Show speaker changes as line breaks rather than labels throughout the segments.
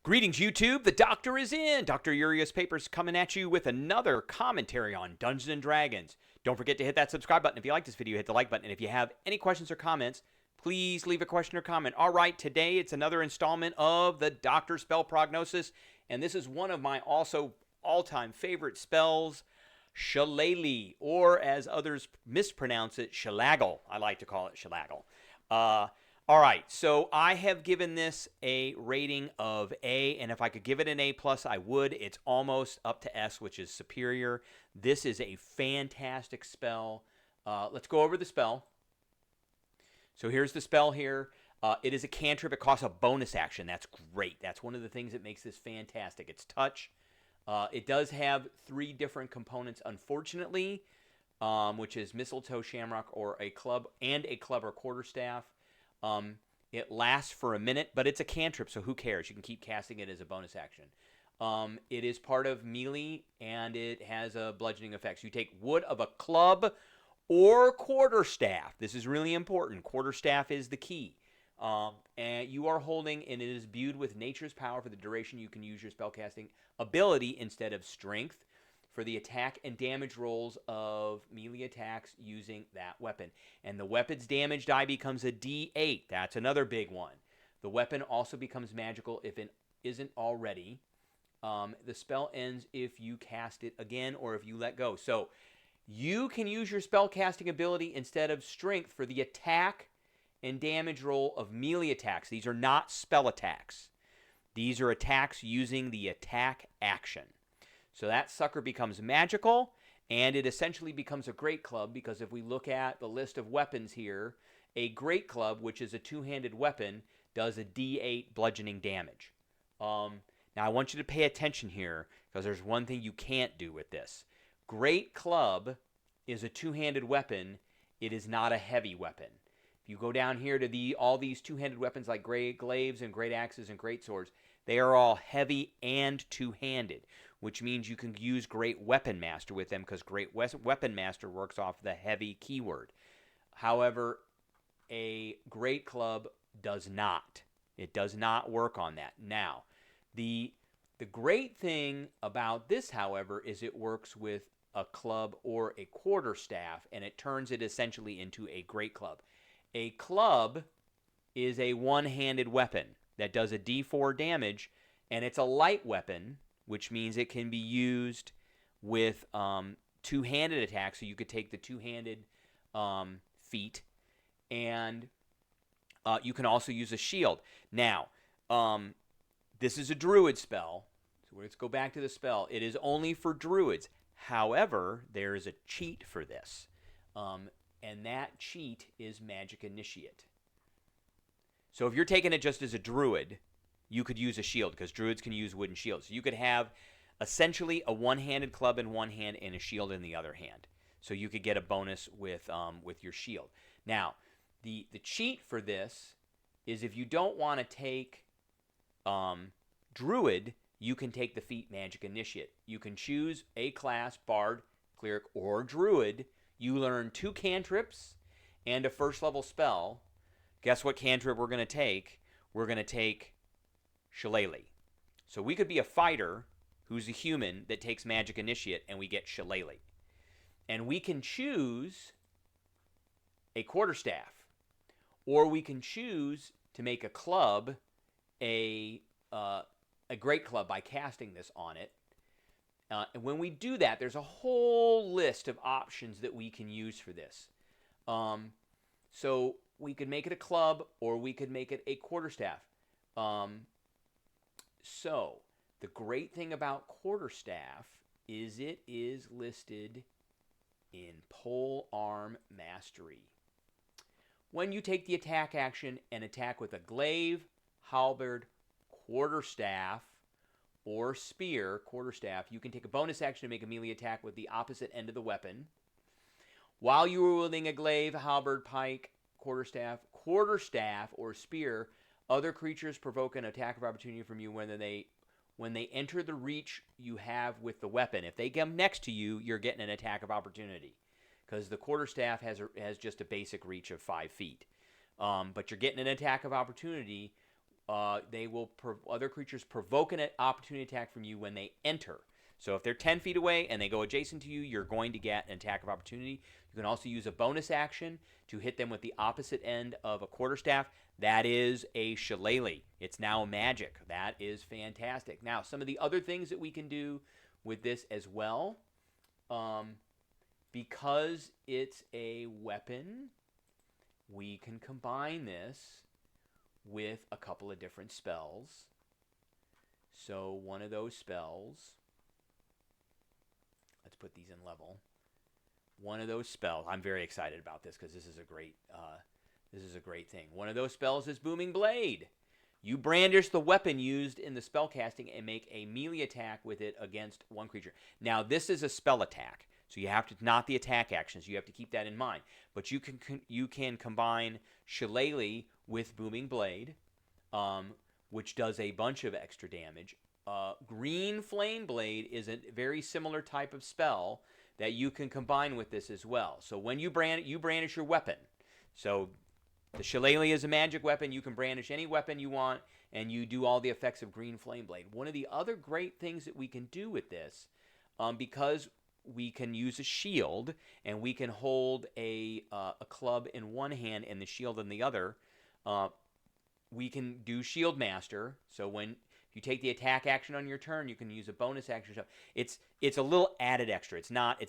Greetings, YouTube. The Doctor is in. Dr. Urias Papers coming at you with another commentary on Dungeons & Dragons. Don't forget to hit that subscribe button. If you like this video, hit the like button. And if you have any questions or comments, please leave a question or comment. All right, today it's another installment of the Doctor spell Prognosis. And this is one of my also all-time favorite spells, Shillelagh, or as others mispronounce it, Shillelagh. I like to call it Shillelagh. All right, so I have given this a rating of A, and if I could give it an A+, I would. It's almost up to S, which is superior. This is a fantastic spell. Let's go over the spell. So here's the spell here. It is a cantrip. It costs a bonus action. That's great. That's one of the things that makes this fantastic. It's touch. It does have 3 different components, unfortunately, which is mistletoe, shamrock, or a club, and a club or quarterstaff. It lasts for a minute, but it's a cantrip, so who cares? You can keep casting it as a bonus action. It is part of melee, and it has a bludgeoning effect. So you take wood of a club or quarterstaff. This is really important. Quarterstaff is the key. And you are holding, and it is imbued with nature's power for the duration. You can use your spellcasting ability instead of strength for the attack and damage rolls of melee attacks using that weapon. And the weapon's damage die becomes a D8. That's another big one. The weapon also becomes magical if it isn't already. The spell ends if you cast it again or if you let go. So you can use your spellcasting ability instead of strength for the attack and damage roll of melee attacks. These are not spell attacks. These are attacks using the attack action. So that sucker becomes magical, and it essentially becomes a great club, because if we look at the list of weapons here, a great club, which is a 2-handed weapon, does a D8 bludgeoning damage. Now I want you to pay attention here, because there's one thing you can't do with this. Great club is a 2-handed weapon. It is not a heavy weapon. If you go down here to all these 2-handed weapons like great glaives and great axes and great swords, they are all heavy and 2-handed, which means you can use Great Weapon Master with them, because Great Weapon Master works off the heavy keyword. However, a Great Club does not. It does not work on that. Now, the great thing about this, however, is it works with a club or a quarterstaff, and it turns it essentially into a Great Club. A club is a 1-handed weapon that does a D4 damage, and it's a light weapon, which means it can be used with 2-handed attacks. So you could take the 2-handed feat, and you can also use a shield. Now, this is a druid spell, so let's go back to the spell. It is only for druids. However, there is a cheat for this, and that cheat is Magic Initiate. So if you're taking it just as a druid, you could use a shield, because druids can use wooden shields. So you could have essentially a 1-handed club in one hand and a shield in the other hand. So you could get a bonus with your shield. Now, the cheat for this is if you don't want to take druid, you can take the feat Magic Initiate. You can choose a class, bard, cleric, or druid. You learn 2 cantrips and a first-level spell. Guess what cantrip we're going to take? We're going to take Shillelagh. So we could be a fighter who's a human that takes Magic Initiate, and we get Shillelagh. And we can choose a quarterstaff, or we can choose to make a club a great club by casting this on it. And when we do that, there's a whole list of options that we can use for this. So we could make it a club, or we could make it a quarterstaff. So the great thing about quarterstaff is it is listed in pole arm mastery. When you take the attack action and attack with a glaive, halberd, quarterstaff, or spear, quarterstaff, you can take a bonus action to make a melee attack with the opposite end of the weapon. While you are wielding a glaive, halberd, pike, quarterstaff, or spear, other creatures provoke an attack of opportunity from you when they enter the reach you have with the weapon. If they come next to you, you're getting an attack of opportunity, because the quarterstaff has just a basic reach of 5 feet. But you're getting an attack of opportunity Other creatures provoke an opportunity attack from you when they enter. So if they're 10 feet away and they go adjacent to you, you're going to get an attack of opportunity. You can also use a bonus action to hit them with the opposite end of a quarterstaff. That is a Shillelagh. It's now magic. That is fantastic. Now, some of the other things that we can do with this as well, because it's a weapon, we can combine this with a couple of different spells. So one of those spells, let's put these in level. One of those spells, I'm very excited about this because this is a great thing. One of those spells is Booming Blade. You brandish the weapon used in the spell casting and make a melee attack with it against one creature. Now, this is a spell attack, so you have to, not the attack actions. You have to keep that in mind. But you can combine Shillelagh with Booming Blade, which does a bunch of extra damage. Green Flame Blade is a very similar type of spell that you can combine with this as well. So when you brandish your weapon. So the Shillelagh is a magic weapon. You can brandish any weapon you want, and you do all the effects of Green Flame Blade. One of the other great things that we can do with this, because we can use a shield, and we can hold a club in one hand and the shield in the other, we can do Shield Master. So when you take the attack action on your turn, you can use a bonus action. It's a little added extra. It's not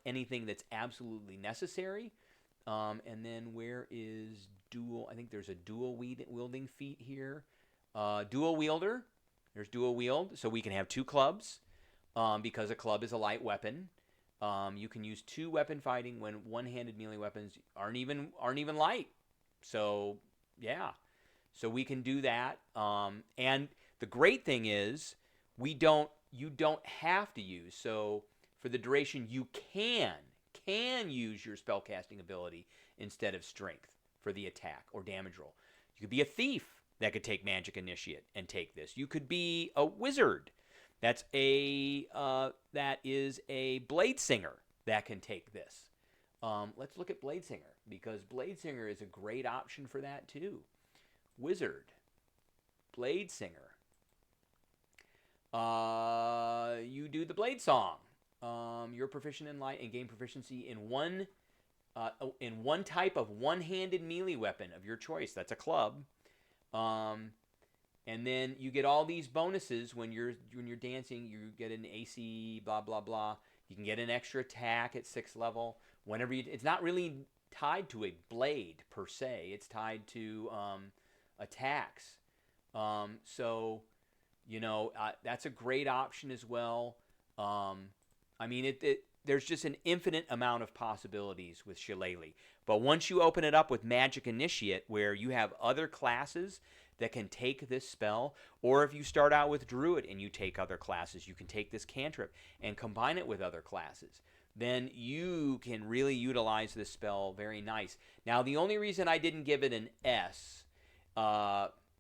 anything that's absolutely necessary. And then where is dual? I think there's a dual wielding feat here. Dual wielder. There's dual wield, so we can have 2 clubs, because a club is a light weapon. You can use 2 weapon fighting when one-handed melee weapons aren't even light. So yeah, so we can do that. And the great thing is you don't have to use. So for the duration, you can use your spellcasting ability instead of strength for the attack or damage roll. You could be a thief that could take Magic Initiate and take this. You could be a wizard. That is a Blade Singer that can take this. Let's look at Blade Singer, because Blade Singer is a great option for that too. Wizard, Blade Singer. You do the Blade Song. You're proficient in light and gain proficiency in one type of one-handed melee weapon of your choice. That's a club. And then you get all these bonuses when you're dancing. You get an AC, blah blah blah. You can get an extra attack at 6th level. It's not really tied to a blade per se. It's tied to attacks. So that's a great option as well. I mean, there's just an infinite amount of possibilities with Shillelagh. But once you open it up with Magic Initiate, where you have other classes that can take this spell, or if you start out with Druid and you take other classes, you can take this cantrip and combine it with other classes. Then you can really utilize this spell very nice. Now, the only reason I didn't give it an S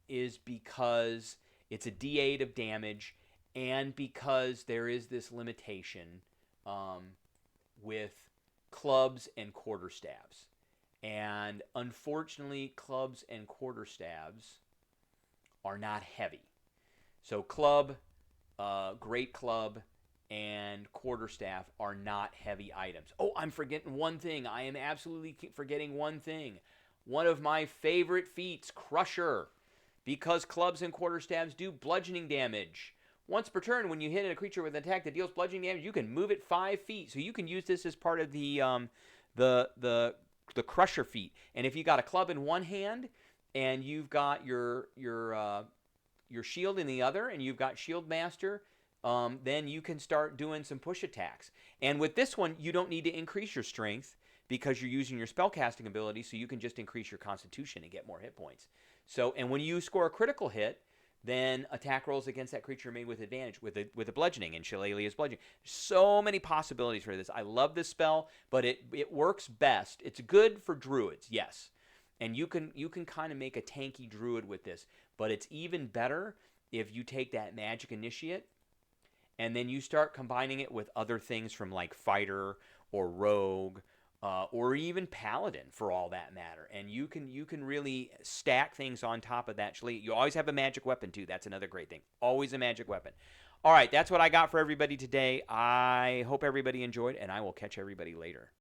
is because it's a D8 of damage, and because there is this limitation with clubs and quarterstaves. And unfortunately, clubs and quarterstaves are not heavy. So club, great club, and quarterstaff are not heavy items. Oh, I'm forgetting one thing. I am absolutely forgetting one thing. One of my favorite feats, Crusher. Because clubs and quarterstaves do bludgeoning damage. Once per turn, when you hit a creature with an attack that deals bludgeoning damage, you can move it 5 feet. So you can use this as part of the Crusher feat. And if you got a club in one hand, and you've got your shield in the other, and you've got Shield Master, then you can start doing some push attacks. And with this one, you don't need to increase your strength because you're using your spellcasting ability, so you can just increase your Constitution and get more hit points. So, and when you score a critical hit, then attack rolls against that creature are made with advantage with a bludgeoning, and Shillelagh is bludgeoning. So many possibilities for this. I love this spell, but it works best. It's good for druids, yes, and you can kind of make a tanky druid with this. But it's even better if you take that Magic Initiate, and then you start combining it with other things from like fighter or rogue, or even paladin for all that matter. And you can really stack things on top of that Shillelagh. You always have a magic weapon too. That's another great thing. Always a magic weapon. All right, that's what I got for everybody today. I hope everybody enjoyed, and I will catch everybody later.